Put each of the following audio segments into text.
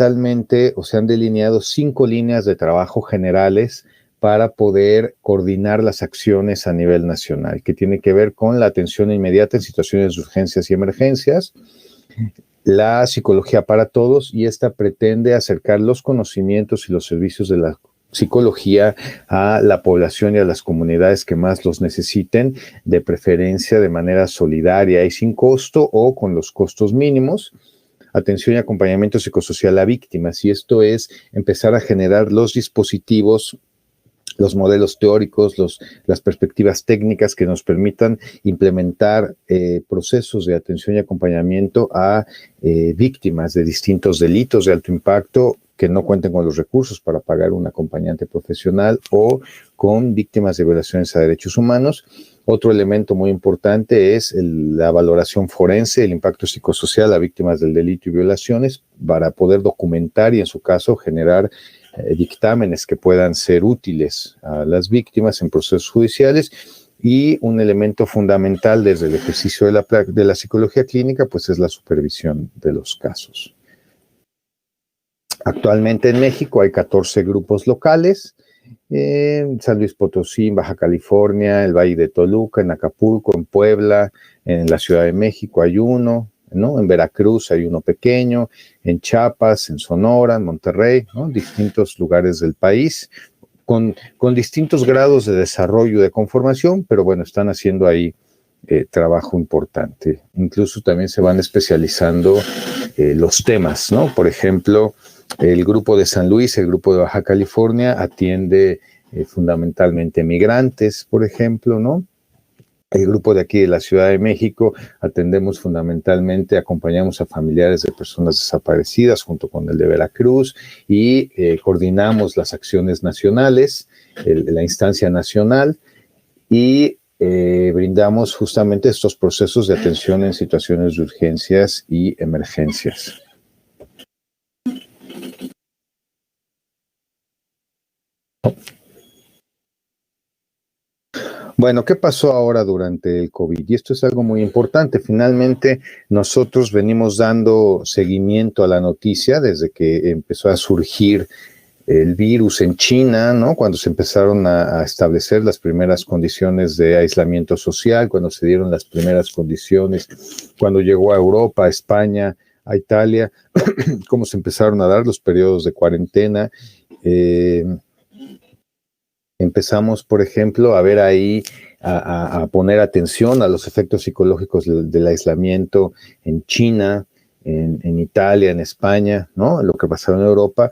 fundamentalmente, o se han delineado 5 líneas de trabajo generales para poder coordinar las acciones a nivel nacional, que tiene que ver con la atención inmediata en situaciones de urgencias y emergencias, la psicología para todos, y esta pretende acercar los conocimientos y los servicios de la psicología a la población y a las comunidades que más los necesiten, de preferencia de manera solidaria y sin costo o con los costos mínimos. Atención y acompañamiento psicosocial a víctimas, y esto es empezar a generar los dispositivos, los modelos teóricos, las perspectivas técnicas que nos permitan implementar procesos de atención y acompañamiento a víctimas de distintos delitos de alto impacto que no cuenten con los recursos para pagar un acompañante profesional, o con víctimas de violaciones a derechos humanos. Otro elemento muy importante es la valoración forense, el impacto psicosocial a víctimas del delito y violaciones, para poder documentar y, en su caso, generar dictámenes que puedan ser útiles a las víctimas en procesos judiciales. Y un elemento fundamental desde el ejercicio de la psicología clínica, pues, es la supervisión de los casos. Actualmente en México hay 14 grupos locales, en San Luis Potosí, en Baja California, el Valle de Toluca, en Acapulco, en Puebla, en la Ciudad de México hay uno, ¿no? En Veracruz hay uno pequeño, en Chiapas, en Sonora, en Monterrey, ¿no? Distintos lugares del país, con distintos grados de desarrollo y de conformación, pero bueno, están haciendo ahí trabajo importante. Incluso también se van especializando los temas, ¿no? Por ejemplo, el grupo de San Luis, el grupo de Baja California, atiende fundamentalmente migrantes, por ejemplo, ¿no? El grupo de aquí de la Ciudad de México atendemos fundamentalmente, acompañamos a familiares de personas desaparecidas junto con el de Veracruz, y coordinamos las acciones nacionales, la instancia nacional, y brindamos justamente estos procesos de atención en situaciones de urgencias y emergencias. Bueno, ¿qué pasó ahora durante el COVID? Y esto es algo muy importante. Finalmente, nosotros venimos dando seguimiento a la noticia desde que empezó a surgir el virus en China, ¿no? Cuando se empezaron a establecer las primeras condiciones de aislamiento social, cuando se dieron las primeras condiciones, cuando llegó a Europa, a España, a Italia, cómo se empezaron a dar los periodos de cuarentena. Empezamos, por ejemplo, a ver ahí, a poner atención a los efectos psicológicos del aislamiento en China, en Italia, en España, ¿no? Lo que pasaba en Europa.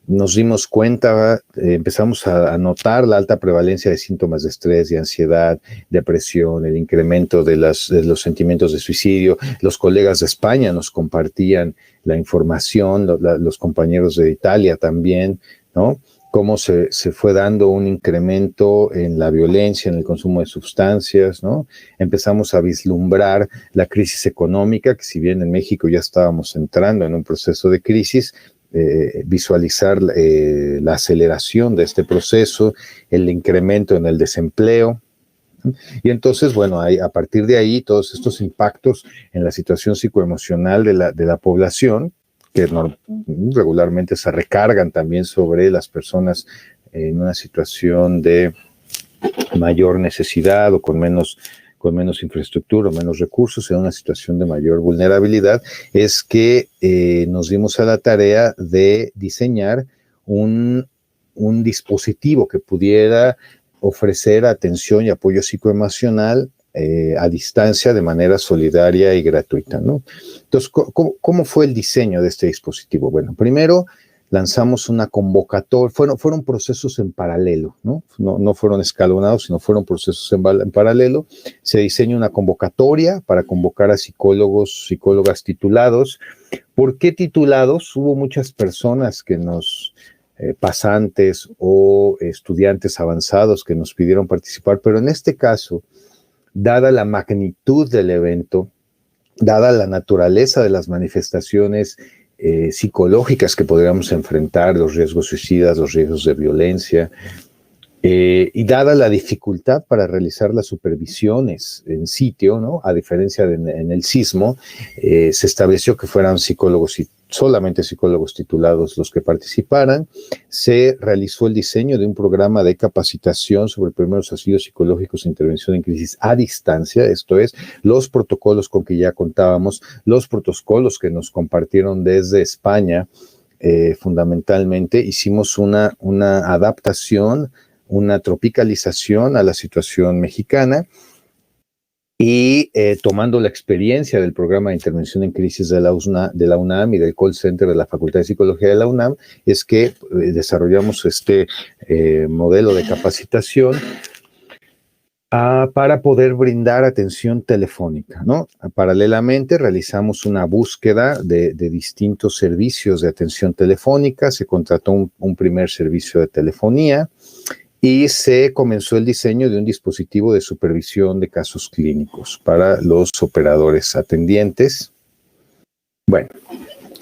Nos dimos cuenta, empezamos a notar la alta prevalencia de síntomas de estrés, de ansiedad, depresión, el incremento de los sentimientos de suicidio. Los colegas de España nos compartían la información, los compañeros de Italia también, ¿no? Cómo se fue dando un incremento en la violencia, en el consumo de sustancias, ¿no? Empezamos a vislumbrar la crisis económica, que si bien en México ya estábamos entrando en un proceso de crisis, visualizar la aceleración de este proceso, el incremento en el desempleo. Y entonces, bueno, a partir de ahí, todos estos impactos en la situación psicoemocional de la población, que regularmente se recargan también sobre las personas en una situación de mayor necesidad o con menos infraestructura o menos recursos, en una situación de mayor vulnerabilidad, es que nos dimos a la tarea de diseñar un dispositivo que pudiera ofrecer atención y apoyo psicoemocional a distancia de manera solidaria y gratuita, ¿no? Entonces, ¿cómo fue el diseño de este dispositivo? Bueno, primero lanzamos una convocatoria, fueron procesos en paralelo, ¿no? No fueron escalonados, sino fueron procesos en paralelo. Se diseña una convocatoria para convocar a psicólogos, psicólogas titulados. ¿Por qué titulados? Hubo muchas personas que pasantes o estudiantes avanzados que nos pidieron participar, pero en este caso, dada la magnitud del evento, dada la naturaleza de las manifestaciones psicológicas que podríamos enfrentar, los riesgos suicidas, los riesgos de violencia, y dada la dificultad para realizar las supervisiones en sitio, ¿no? A diferencia en el sismo, se estableció que fueran psicólogos y solamente psicólogos titulados los que participaran. Se realizó el diseño de un programa de capacitación sobre primeros auxilios psicológicos e intervención en crisis a distancia, esto es, los protocolos con que ya contábamos, los protocolos que nos compartieron desde España. Fundamentalmente hicimos una adaptación, una tropicalización a la situación mexicana y tomando la experiencia del programa de intervención en crisis de la UNAM y del call center de la Facultad de Psicología de la UNAM, es que desarrollamos este modelo de capacitación para poder brindar atención telefónica, ¿no? Paralelamente realizamos una búsqueda de distintos servicios de atención telefónica, se contrató un primer servicio de telefonía y se comenzó el diseño de un dispositivo de supervisión de casos clínicos para los operadores atendientes. Bueno,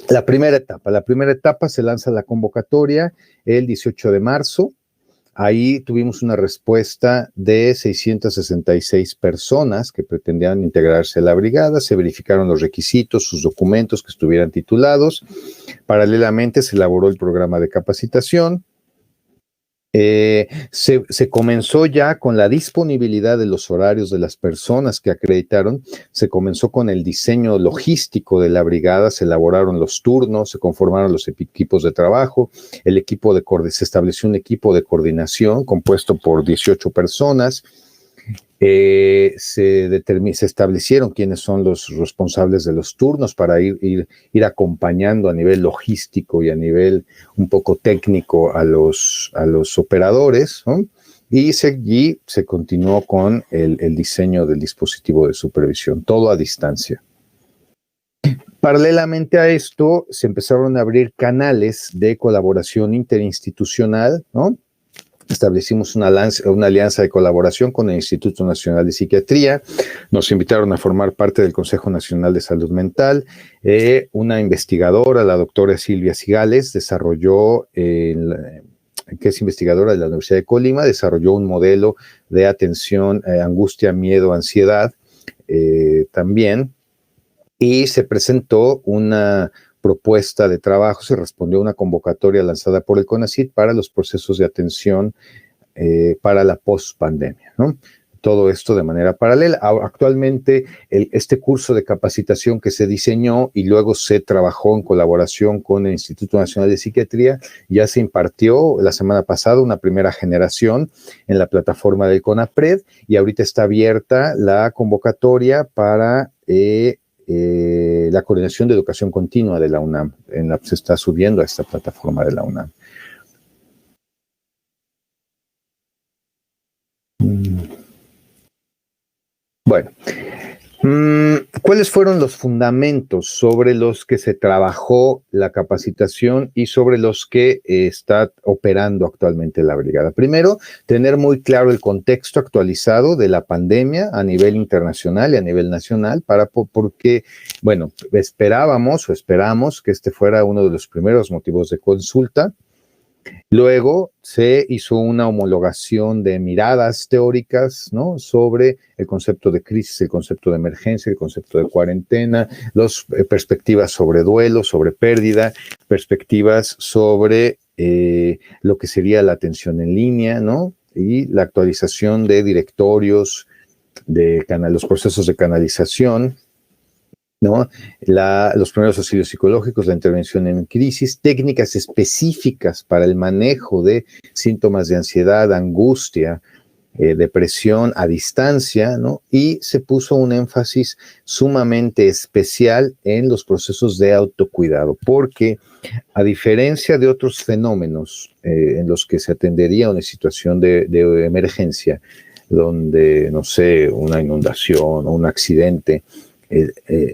la primera etapa se lanza la convocatoria el 18 de marzo. Ahí tuvimos una respuesta de 666 personas que pretendían integrarse a la brigada, se verificaron los requisitos, sus documentos que estuvieran titulados. Paralelamente se elaboró el programa de capacitación. Se comenzó ya con la disponibilidad de los horarios de las personas que acreditaron, se comenzó con el diseño logístico de la brigada, se elaboraron los turnos, se conformaron los equipos de trabajo, se estableció un equipo de coordinación compuesto por 18 personas. Se establecieron quiénes son los responsables de los turnos para ir acompañando a nivel logístico y a nivel un poco técnico a los operadores, ¿no? Y se continuó con el diseño del dispositivo de supervisión, todo a distancia. Paralelamente a esto, se empezaron a abrir canales de colaboración interinstitucional, ¿no? Establecimos una alianza de colaboración con el Instituto Nacional de Psiquiatría, nos invitaron a formar parte del Consejo Nacional de Salud Mental, una investigadora, la doctora Silvia Cigales, que es investigadora de la Universidad de Colima, desarrolló un modelo de atención, angustia, miedo, ansiedad también, y se presentó una propuesta de trabajo, se respondió a una convocatoria lanzada por el CONACYT para los procesos de atención para la post-pandemia, ¿no? Todo esto de manera paralela. Actualmente, este curso de capacitación que se diseñó y luego se trabajó en colaboración con el Instituto Nacional de Psiquiatría, ya se impartió la semana pasada una primera generación en la plataforma del CONAPRED y ahorita está abierta la convocatoria para la coordinación de educación continua de la UNAM. Se está subiendo a esta plataforma de la UNAM. Bueno, ¿cuáles fueron los fundamentos sobre los que se trabajó la capacitación y sobre los que está operando actualmente la brigada? Primero, tener muy claro el contexto actualizado de la pandemia a nivel internacional y a nivel nacional, porque, bueno, esperamos que este fuera uno de los primeros motivos de consulta. Luego se hizo una homologación de miradas teóricas, ¿no?, sobre el concepto de crisis, el concepto de emergencia, el concepto de cuarentena, las perspectivas sobre duelo, sobre pérdida, perspectivas sobre lo que sería la atención en línea, ¿no?, y la actualización de directorios, los procesos de canalización, ¿no?, los primeros auxilios psicológicos, la intervención en crisis, técnicas específicas para el manejo de síntomas de ansiedad, angustia, depresión a distancia, ¿no? Y se puso un énfasis sumamente especial en los procesos de autocuidado, porque a diferencia de otros fenómenos en los que se atendería una situación de emergencia, donde, no sé, una inundación o un accidente,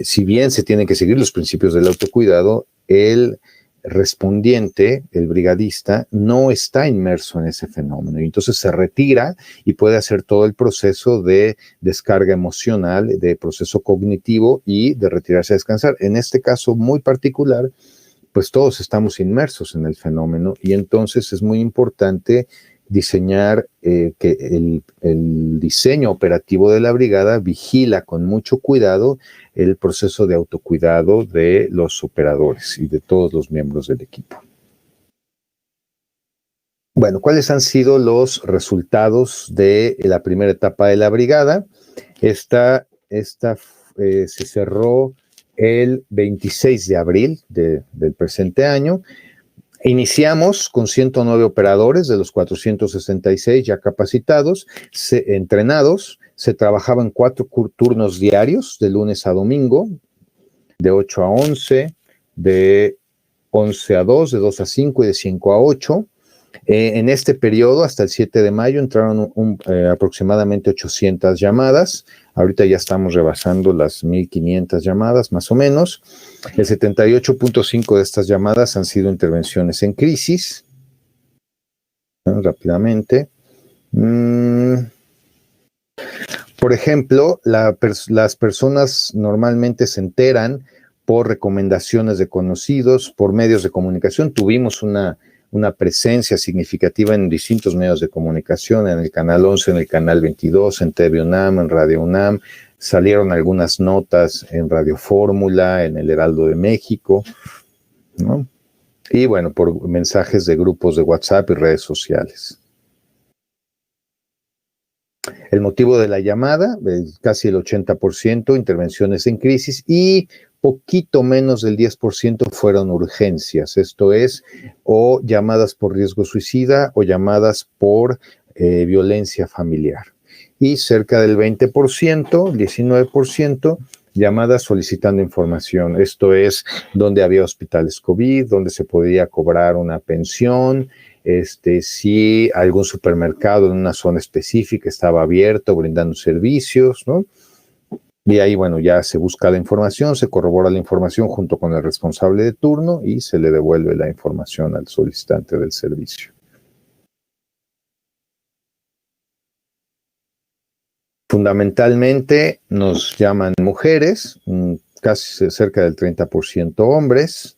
si bien se tienen que seguir los principios del autocuidado, el respondiente, el brigadista, no está inmerso en ese fenómeno y entonces se retira y puede hacer todo el proceso de descarga emocional, de proceso cognitivo y de retirarse a descansar. En este caso muy particular, pues todos estamos inmersos en el fenómeno y entonces es muy importante diseñar que el diseño operativo de la brigada vigila con mucho cuidado el proceso de autocuidado de los operadores y de todos los miembros del equipo. Bueno, ¿cuáles han sido los resultados de la primera etapa de la brigada? Esta se cerró el 26 de abril del presente año. Iniciamos con 109 operadores de los 466 ya capacitados, entrenados. Se trabajaban 4 turnos diarios, de lunes a domingo, de 8 a 11, de 11 a 2, de 2 a 5 y de 5 a 8. En este periodo, hasta el 7 de mayo, entraron aproximadamente 800 llamadas. Ahorita ya estamos rebasando las 1,500 llamadas, más o menos. El 78.5 de estas llamadas han sido intervenciones en crisis. Rápidamente. Por ejemplo, las personas normalmente se enteran por recomendaciones de conocidos, por medios de comunicación. Tuvimos una presencia significativa en distintos medios de comunicación, en el Canal 11, en el Canal 22, en TV UNAM, en Radio UNAM. Salieron algunas notas en Radio Fórmula, en el Heraldo de México, ¿no? Y bueno, por mensajes de grupos de WhatsApp y redes sociales. El motivo de la llamada, casi el 80%, intervenciones en crisis, y poquito menos del 10% fueron urgencias, esto es, o llamadas por riesgo suicida o llamadas por violencia familiar. Y cerca del 20%, 19%, llamadas solicitando información, esto es, donde había hospitales COVID, donde se podía cobrar una pensión, si algún supermercado en una zona específica estaba abierto, brindando servicios, ¿no? Y ahí, bueno, ya se busca la información, se corrobora la información junto con el responsable de turno y se le devuelve la información al solicitante del servicio. Fundamentalmente nos llaman mujeres, casi cerca del 30% hombres.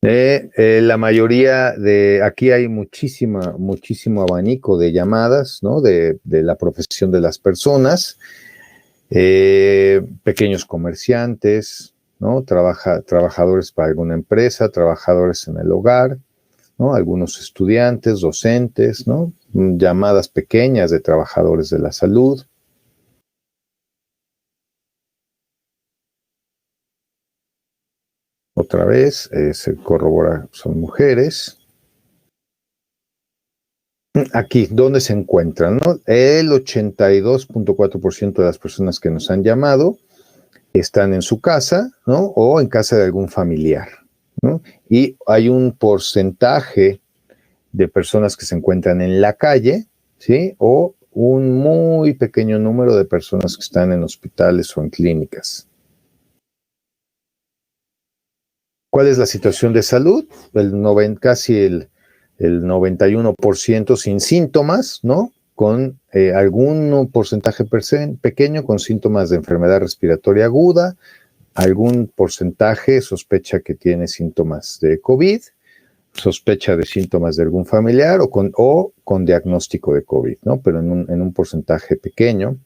La mayoría aquí hay muchísimo abanico de llamadas, ¿no? De la profesión de las personas, pequeños comerciantes, ¿no? Trabajadores para alguna empresa, trabajadores en el hogar, ¿no? Algunos estudiantes, docentes, ¿no? Llamadas pequeñas de trabajadores de la salud. Otra vez, se corrobora, son mujeres. Aquí, ¿dónde se encuentran, no? El 82.4% de las personas que nos han llamado están en su casa, ¿no? O en casa de algún familiar, ¿no? Y hay un porcentaje de personas que se encuentran en la calle, ¿sí? O un muy pequeño número de personas que están en hospitales o en clínicas. ¿Cuál es la situación de salud? Casi el 91% sin síntomas, ¿no? Con algún porcentaje pequeño con síntomas de enfermedad respiratoria aguda, algún porcentaje sospecha que tiene síntomas de COVID, sospecha de síntomas de algún familiar o con diagnóstico de COVID, ¿no? Pero en un porcentaje pequeño.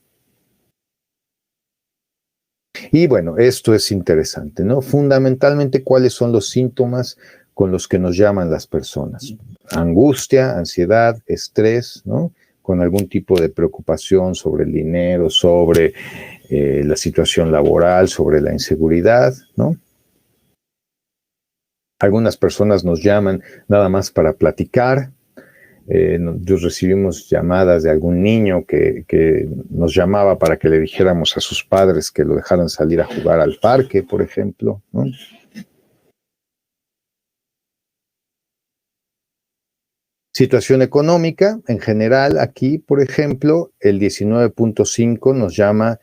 Y bueno, esto es interesante, ¿no? Fundamentalmente, ¿cuáles son los síntomas con los que nos llaman las personas? Angustia, ansiedad, estrés, ¿no? Con algún tipo de preocupación sobre el dinero, sobre la situación laboral, sobre la inseguridad, ¿no? Algunas personas nos llaman nada más para platicar. Nos recibimos llamadas de algún niño que nos llamaba para que le dijéramos a sus padres que lo dejaran salir a jugar al parque, por ejemplo, ¿no? Situación económica, en general, aquí, por ejemplo, el 19.5 nos llama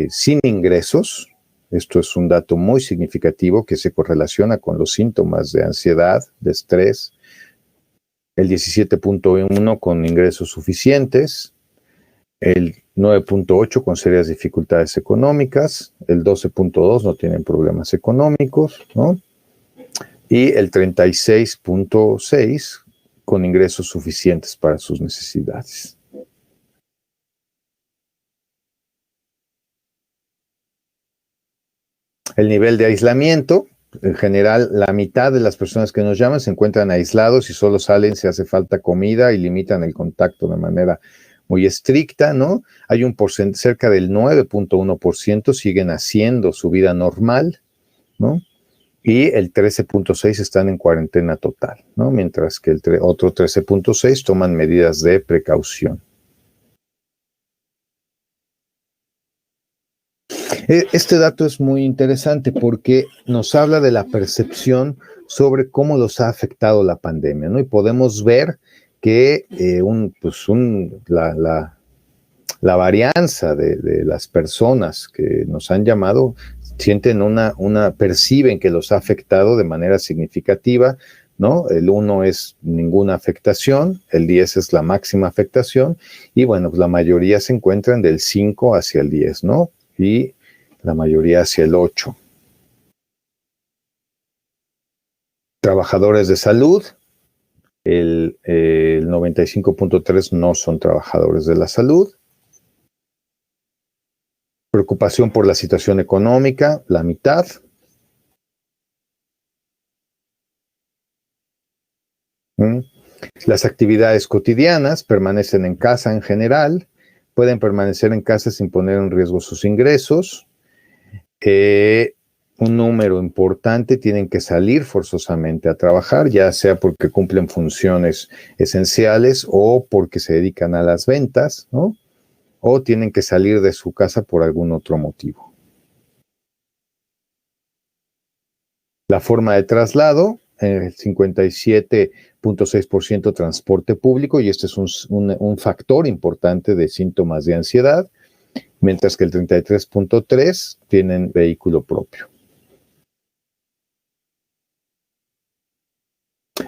sin ingresos. Esto es un dato muy significativo que se correlaciona con los síntomas de ansiedad, de estrés. El 17.1 con ingresos suficientes, el 9.8 con serias dificultades económicas, el 12.2 no tienen problemas económicos, ¿no? y el 36.6% con ingresos suficientes para sus necesidades. El nivel de aislamiento, en general, la mitad de las personas que nos llaman se encuentran aislados y solo salen si hace falta comida y limitan el contacto de manera muy estricta, ¿no? Hay un porcentaje, cerca del 9.1% siguen haciendo su vida normal, ¿no? Y el 13.6% están en cuarentena total, ¿no? Mientras que el otro 13.6% toman medidas de precaución. Este dato es muy interesante porque nos habla de la percepción sobre cómo los ha afectado la pandemia, ¿no? Y podemos ver que la varianza de las personas que nos han llamado sienten perciben que los ha afectado de manera significativa, ¿no? El 1 es ninguna afectación, el 10 es la máxima afectación, y bueno, pues la mayoría se encuentran del 5 hacia el 10, ¿no? Y la mayoría hacia el 8. Trabajadores de salud, el 95.3% no son trabajadores de la salud. Preocupación por la situación económica, la mitad. Las actividades cotidianas permanecen en casa en general, pueden permanecer en casa sin poner en riesgo sus ingresos. Un número importante tienen que salir forzosamente a trabajar, ya sea porque cumplen funciones esenciales o porque se dedican a las ventas, ¿no? O tienen que salir de su casa por algún otro motivo. La forma de traslado, el 57.6% transporte público, y este es un factor importante de síntomas de ansiedad, mientras que el 33.3% tienen vehículo propio.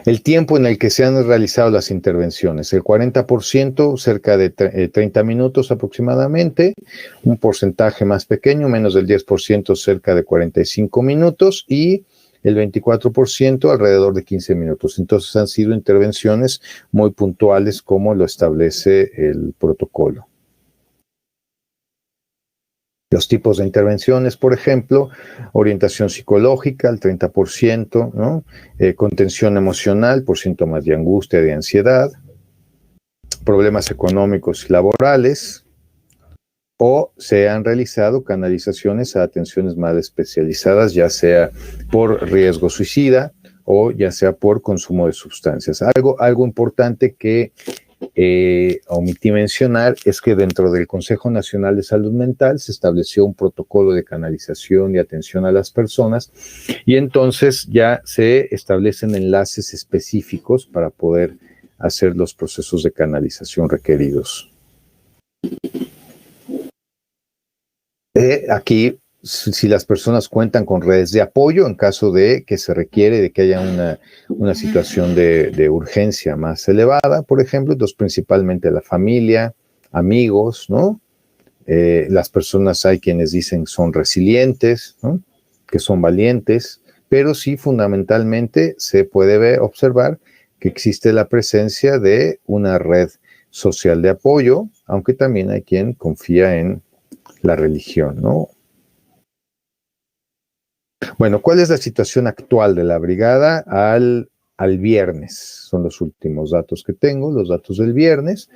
El tiempo en el que se han realizado las intervenciones, el 40%, cerca de 30 minutos aproximadamente, un porcentaje más pequeño, menos del 10%, cerca de 45 minutos, y el 24%, alrededor de 15 minutos. Entonces han sido intervenciones muy puntuales como lo establece el protocolo. Los tipos de intervenciones, por ejemplo, orientación psicológica, el 30%, ¿no? Contención emocional por síntomas de angustia, de ansiedad, problemas económicos y laborales, o se han realizado canalizaciones a atenciones más especializadas, ya sea por riesgo suicida o ya sea por consumo de sustancias. Algo importante que omití mencionar es que dentro del Consejo Nacional de Salud Mental se estableció un protocolo de canalización y atención a las personas, y entonces ya se establecen enlaces específicos para poder hacer los procesos de canalización requeridos. Aquí, si las personas cuentan con redes de apoyo en caso de que se requiere de que haya una situación de urgencia más elevada, por ejemplo, entonces principalmente la familia, amigos, ¿no? Las personas hay quienes dicen son resilientes, ¿no? Que son valientes, pero sí fundamentalmente se puede observar que existe la presencia de una red social de apoyo, aunque también hay quien confía en la religión, ¿no? Bueno, ¿cuál es la situación actual de la brigada al viernes? Son los últimos datos que tengo, los datos del viernes.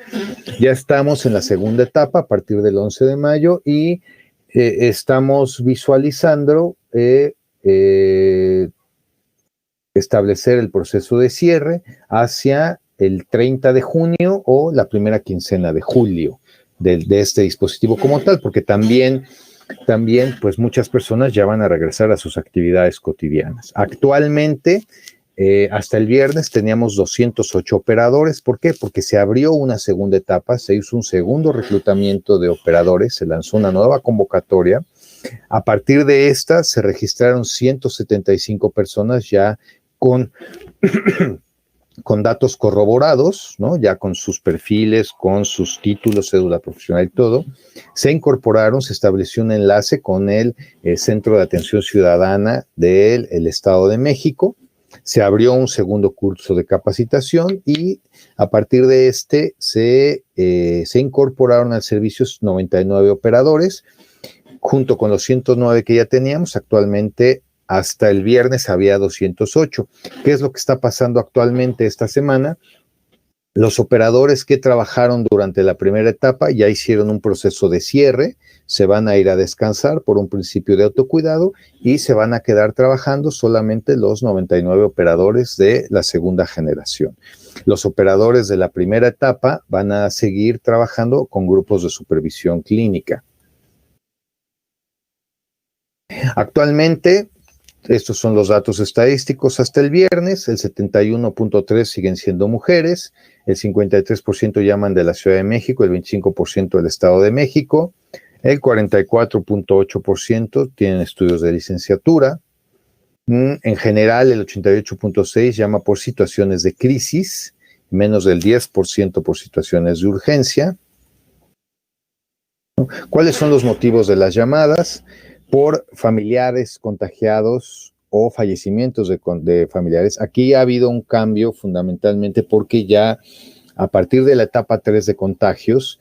Ya estamos en la segunda etapa a partir del 11 de mayo y estamos visualizando establecer el proceso de cierre hacia el 30 de junio o la primera quincena de julio de este dispositivo como tal, porque también pues muchas personas ya van a regresar a sus actividades cotidianas. Actualmente, hasta el viernes teníamos 208 operadores. ¿Por qué? Porque se abrió una segunda etapa, se hizo un segundo reclutamiento de operadores, se lanzó una nueva convocatoria. A partir de esta se registraron 175 personas ya con datos corroborados, ¿no? Ya con sus perfiles, con sus títulos, cédula profesional y todo. Se incorporaron, se estableció un enlace con el Centro de Atención Ciudadana del Estado de México. Se abrió un segundo curso de capacitación y a partir de se incorporaron al servicio 99 operadores, junto con los 109 que ya teníamos. Actualmente, hasta el viernes había 208. ¿Qué es lo que está pasando actualmente esta semana? Los operadores que trabajaron durante la primera etapa ya hicieron un proceso de cierre, se van a ir a descansar por un principio de autocuidado y se van a quedar trabajando solamente los 99 operadores de la segunda generación. Los operadores de la primera etapa van a seguir trabajando con grupos de supervisión clínica. Actualmente, estos son los datos estadísticos hasta el viernes. El 71.3% siguen siendo mujeres, el 53% llaman de la Ciudad de México, el 25% del Estado de México, el 44.8% tienen estudios de licenciatura. En general, el 88.6% llama por situaciones de crisis, menos del 10% por situaciones de urgencia. ¿Cuáles son los motivos de las llamadas? Por familiares contagiados o fallecimientos de familiares. Aquí ha habido un cambio fundamentalmente porque ya a partir de la etapa 3 de contagios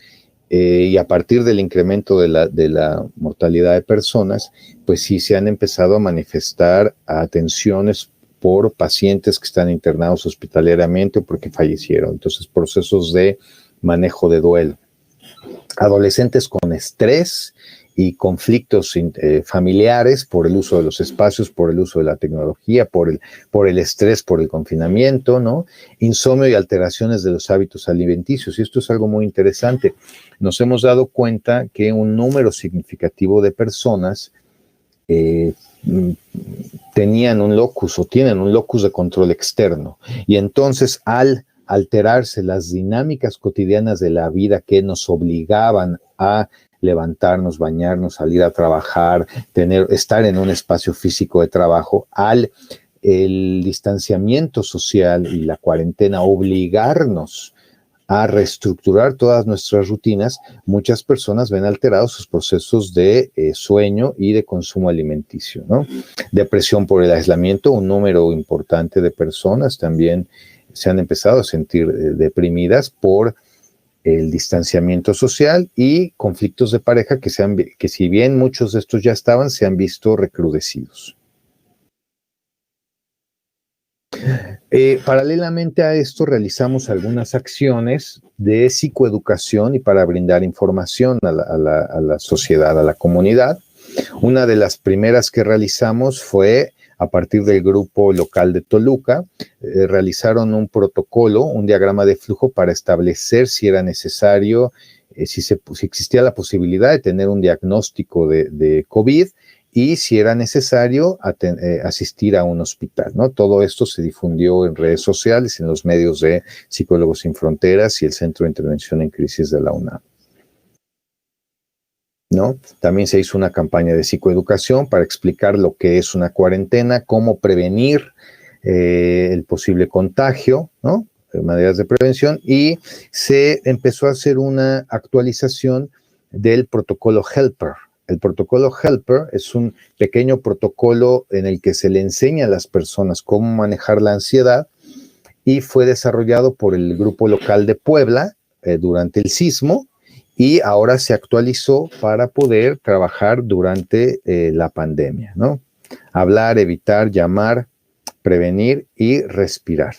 y a partir del incremento de la mortalidad de personas, pues sí se han empezado a manifestar atenciones por pacientes que están internados hospitalariamente o porque fallecieron. Entonces, procesos de manejo de duelo. Adolescentes con estrés y conflictos familiares por el uso de los espacios, por el uso de la tecnología, por el estrés, por el confinamiento, ¿no? Insomnio y alteraciones de los hábitos alimenticios. Y esto es algo muy interesante. Nos hemos dado cuenta que un número significativo de personas tenían un locus o tienen un locus de control externo. Y entonces, al alterarse las dinámicas cotidianas de la vida que nos obligaban a levantarnos, bañarnos, salir a trabajar, estar en un espacio físico de trabajo, el distanciamiento social y la cuarentena obligarnos a reestructurar todas nuestras rutinas, muchas personas ven alterados sus procesos de sueño y de consumo alimenticio, ¿no? Depresión por el aislamiento, un número importante de personas también se han empezado a sentir deprimidas por el distanciamiento social y conflictos de pareja que si bien muchos de estos ya estaban, se han visto recrudecidos. Paralelamente a esto, realizamos algunas acciones de psicoeducación y para brindar información a la sociedad, a la comunidad. Una de las primeras que realizamos fue a partir del grupo local de Toluca, realizaron un protocolo, un diagrama de flujo para establecer si era necesario, si existía la posibilidad de tener un diagnóstico de COVID y si era necesario asistir a un hospital, ¿no? Todo esto se difundió en redes sociales, en los medios de Psicólogos Sin Fronteras y el Centro de Intervención en Crisis de la UNAM, ¿no? También se hizo una campaña de psicoeducación para explicar lo que es una cuarentena, cómo prevenir el posible contagio, ¿no? Maneras de prevención, y se empezó a hacer una actualización del protocolo Helper. El protocolo Helper es un pequeño protocolo en el que se le enseña a las personas cómo manejar la ansiedad y fue desarrollado por el grupo local de Puebla durante el sismo y ahora se actualizó para poder trabajar durante la pandemia, ¿no? Hablar, evitar, llamar, prevenir y respirar.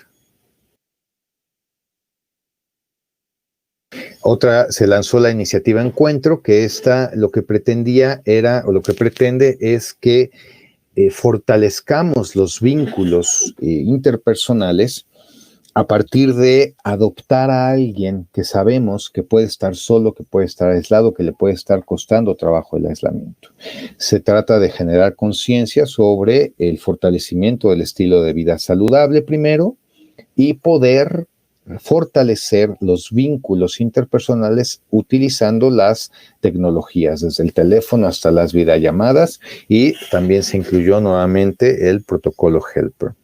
Se lanzó la iniciativa Encuentro, que lo que pretendía lo que pretende es que fortalezcamos los vínculos interpersonales a partir de adoptar a alguien que sabemos que puede estar solo, que puede estar aislado, que le puede estar costando trabajo el aislamiento. Se trata de generar conciencia sobre el fortalecimiento del estilo de vida saludable primero y poder fortalecer los vínculos interpersonales utilizando las tecnologías, desde el teléfono hasta las videollamadas, y también se incluyó nuevamente el protocolo Helper.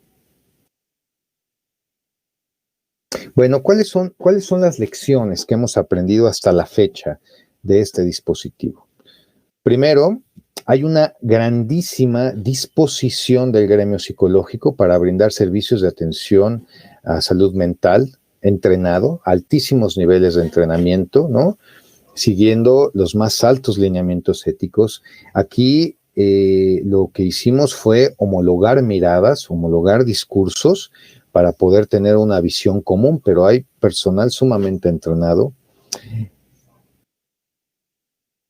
Bueno, ¿cuáles son las lecciones que hemos aprendido hasta la fecha de este dispositivo? Primero, hay una grandísima disposición del gremio psicológico para brindar servicios de atención a salud mental entrenado, altísimos niveles de entrenamiento, ¿no? Siguiendo los más altos lineamientos éticos. Aquí lo que hicimos fue homologar miradas, homologar discursos para poder tener una visión común, pero hay personal sumamente entrenado.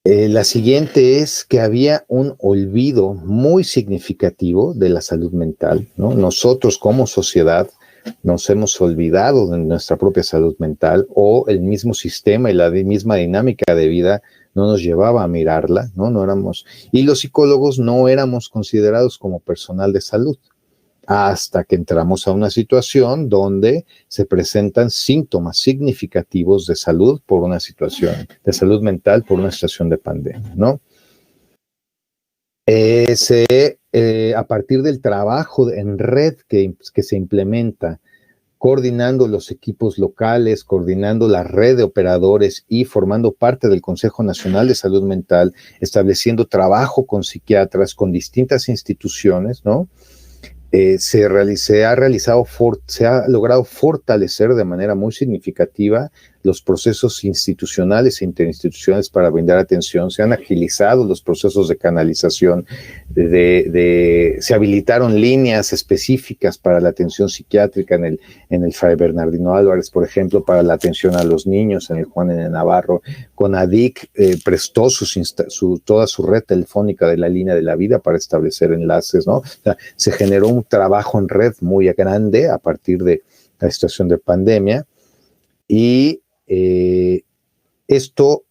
La siguiente es que había un olvido muy significativo de la salud mental, ¿no? Nosotros como sociedad nos hemos olvidado de nuestra propia salud mental, o el mismo sistema y la misma dinámica de vida no nos llevaba a mirarla, ¿no? No éramos, y los psicólogos no éramos considerados como personal de salud, hasta que entramos a una situación donde se presentan síntomas significativos de salud por una situación, de salud mental por una situación de pandemia, ¿no? A partir del trabajo en red que se implementa, coordinando los equipos locales, coordinando la red de operadores y formando parte del Consejo Nacional de Salud Mental, estableciendo trabajo con psiquiatras, con distintas instituciones, ¿no? Se ha logrado fortalecer de manera muy significativa los procesos institucionales e interinstitucionales para brindar atención, se han agilizado los procesos de canalización, se habilitaron líneas específicas para la atención psiquiátrica en el Fray Bernardino Álvarez, por ejemplo, para la atención a los niños en el Juan N. Navarro. CONADIC prestó toda su red telefónica de la línea de la vida para establecer enlaces, ¿no? O sea, se generó un trabajo en red muy grande a partir de la situación de pandemia, y esto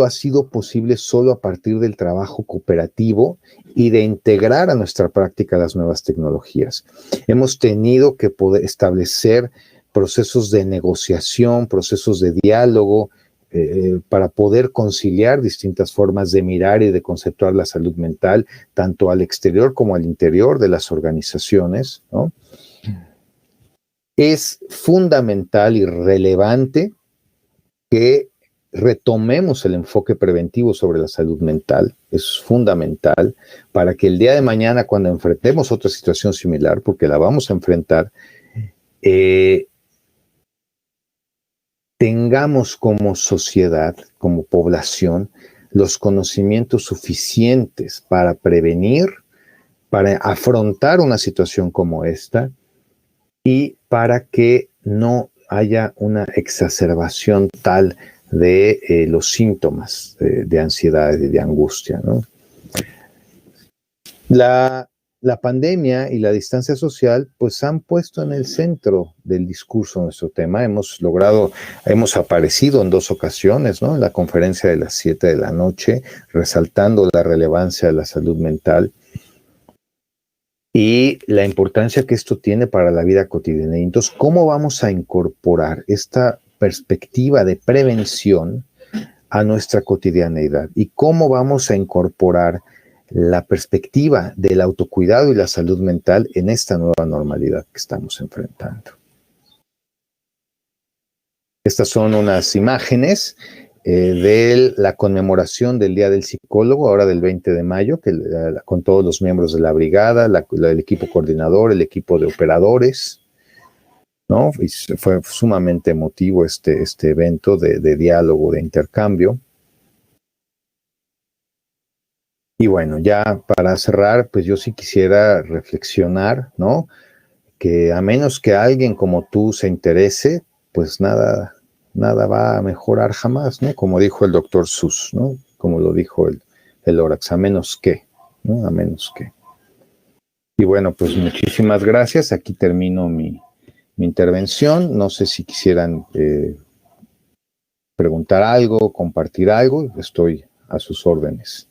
ha sido posible solo a partir del trabajo cooperativo y de integrar a nuestra práctica las nuevas tecnologías. Hemos tenido que poder establecer procesos de negociación, procesos de diálogo, para poder conciliar distintas formas de mirar y de conceptuar la salud mental, tanto al exterior como al interior de las organizaciones, ¿no? Es fundamental y relevante que retomemos el enfoque preventivo sobre la salud mental. Es fundamental para que el día de mañana, cuando enfrentemos otra situación similar, porque la vamos a enfrentar, tengamos como sociedad, como población, los conocimientos suficientes para prevenir, para afrontar una situación como esta, y para que no haya una exacerbación tal de los síntomas de ansiedad y de angustia, ¿no? La pandemia y la distancia social pues han puesto en el centro del discurso nuestro tema. Hemos aparecido en 2 ocasiones, ¿no? En la conferencia de las 7 de la noche, resaltando la relevancia de la salud mental y la importancia que esto tiene para la vida cotidiana. Entonces, ¿cómo vamos a incorporar esta perspectiva de prevención a nuestra cotidianeidad? ¿Y cómo vamos a incorporar la perspectiva del autocuidado y la salud mental en esta nueva normalidad que estamos enfrentando? Estas son unas imágenes de la conmemoración del Día del Psicólogo, ahora del 20 de mayo, con todos los miembros de la brigada, el equipo coordinador, el equipo de operadores, ¿no? Y fue sumamente emotivo este evento de diálogo, de intercambio. Y bueno, ya para cerrar, pues yo sí quisiera reflexionar, ¿no? Que a menos que alguien como tú se interese, pues nada va a mejorar jamás, ¿no? Como dijo el doctor Seuss, ¿no? Como lo dijo el Lorax, a menos que, ¿no? A menos que. Y bueno, pues muchísimas gracias. Aquí termino mi intervención. No sé si quisieran preguntar algo, compartir algo. Estoy a sus órdenes.